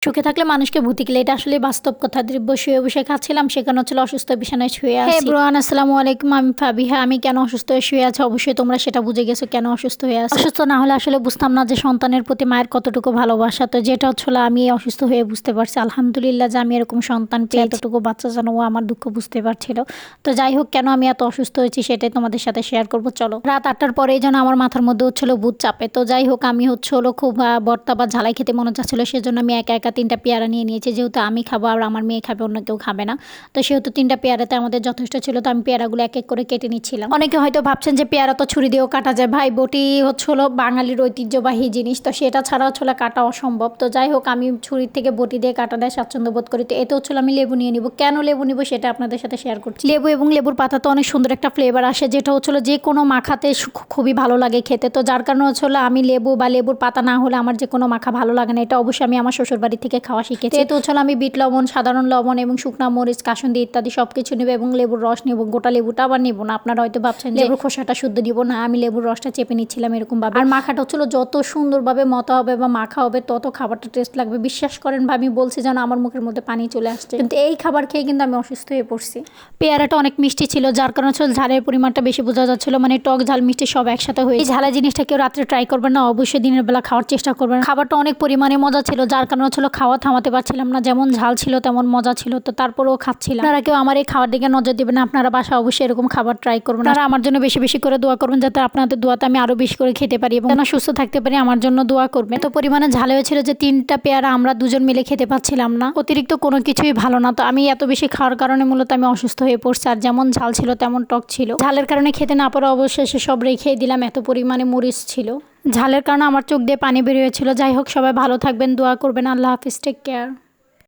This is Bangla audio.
সুখে থাকলে মানুষকে ভূতি কিলে, এটা আসলে বাস্তব কথা। শুয়ে বসে খাচ্ছিলাম, সেখানে হচ্ছিল অসুস্থ বিছানায় শুয়ে আছি। এভরিওয়ান, আসসালামু আলাইকুম। আমি ফাবিহা। আমি কেন অসুস্থ হয়ে শুয়ে আছি অবশ্যই তোমরা সেটা বুঝে গেছো কেন অসুস্থ হয়ে আছি। অসুস্থ না হলে আসলে বুঝতাম না যে সন্তানের প্রতি মায়ের কতটুকু ভালোবাসা। তো যেটা হচ্ছিল আমি অসুস্থ হয়ে বুঝতে পারছি আলহামদুলিল্লাহ যে আমি এরকম সন্তান পেয়ে এতটুকু বাচ্চা জানো ও আমার দুঃখ বুঝতে পারছিল। তো যাই হোক, কেন আমি এত অসুস্থ হয়েছি সেটাই তোমাদের সাথে শেয়ার করবো। চলো, রাত 8টার পরে যেন আমার মাথার মধ্যে হচ্ছিল ভূত চাপে। তো যাই হোক, আমি হলো খুব ভর্তা বা ঝালাই খেতে মনে চাচ্ছিল, সেজন্য আমি একা একা 3টা পেয়ারা নিয়ে নিয়েছি। যেহেতু আমি খাবো আর আমার মেয়ে খাবে, অন্য কেউ খাবে না, তো সেহেতু 3টা পেয়ারাতে আমাদের যথেষ্ট ছিল। তো আমি পেয়ারাগুলো এক এক করে কেটে নিচ্ছিলাম। অনেকে হয়তো ভাবছেন যে পেয়ারা তো ছুরি দিয়েও কাটা যায়। ভাই, বটি হলো বাঙালির ঐতিহ্যবাহী জিনিস, তো সেটা ছাড়া হচ্ছিল কাটা অসম্ভব। তো যাই হোক, আমি ছুরির থেকে বটি দিয়ে কাটা দেয় স্বাচ্ছন্দ্য বোধ করি। তো এতে হচ্ছিল আমি লেবু নিয়ে নিব। কেন লেবু নিব সেটা আপনাদের সাথে শেয়ার করছি। লেবু এবং লেবুর পাতা তো অনেক সুন্দর একটা ফ্লেভার আসে, যেটা হচ্ছিল যে কোনো মাখাতে খুবই ভালো লাগে খেতে। তো যার কারণে হচ্ছিল আমি লেবু বা লেবুর পাতা না হলে আমার যে কোনো মাখা ভালো লাগে না। এটা অবশ্যই আমি আমার শ্বশুর বাড়ি থেকে খাওয়া শিখেছি। এতে হচ্ছিল আমি বিট লবণ, সাধারণ লবণ এবং শুকনা মরিচ, কাসুন্দি ইত্যাদি সব কিছু নেব এবং লেবুর রস নেব। গোটা লেবুটা আবার নেব না। আপনারা হয়তো ভাবছেন লেবুর খোসাটা শুদ্ধ নিব না, আমি লেবুর রসটা চেপে নিচ্ছিলাম এরকম ভাবে। আর মাখাটা হচ্ছিল যত সুন্দরভাবে মতো হবে বা মাখা হবে তত খাবারটা টেস্ট লাগবে। বিশ্বাস করেন বা আমি বলছি যেন আমার মুখের মধ্যে পানি চলে আসছে। কিন্তু এই খাবার খেয়ে কিন্তু আমি অসুস্থ হয়ে পড়ছি। পেয়ারাটা অনেক মিষ্টি ছিল, যার কারণে হচ্ছে ঝালের পরিমাণটা বেশি বোঝা যাচ্ছিল, মানে টক ঝাল মিষ্টি সব একসাথে হয়ে। এই ঝালা জিনিসটা কেউ রাত্রে ট্রাই করবেন না, অবশ্যই দিনের বেলা খাওয়ার চেষ্টা করবেন। খাবারটা অনেক পরিমাণে মজা ছিল, যার কারণে হচ্ছিল খাওয়া থামাতে পারছিলাম না। যেমন ঝাল ছিল তেমন মজা ছিল, তো তারপরেও খাচ্ছিলাম। আপনারা কেউ আমার এই খাবার দিকে নজর দিবেন না, আপনারা বাসা অবশ্যই এরকম খাবার ট্রাই করবেন। আর আমার জন্য বেশি বেশি করে দোয়া করবেন, যাতে আপনাদের দোয়াতে আমি আরো বেশি করে খেতে পারি এবং যেন সুস্থ থাকতে পারি। আমার জন্য দোয়া করবেন। এত পরিমাণে ঝাল হয়েছিল যে 3টা পেয়ারা আমরা দুজন মিলে খেতে পাচ্ছিলাম না। অতিরিক্ত কোনো কিছুই ভালো না। তো আমি এত বেশি খাওয়ার কারণে মূলত আমি অসুস্থ হয়ে পড়ছি। আর যেমন ঝাল ছিল তেমন টক ছিল। ঝালের কারণে খেতে না পারা অবশেষে সব রেখেই দিলাম, এত পরিমাণে মরিচ ছিল। ঝালের কারণে আমার চোখ দিয়ে পানি বের হয়েছিল। যাই হোক, সবাই ভালো থাকবেন, দোয়া করবেন। আল্লাহ হাফিজ, টেক কেয়ার।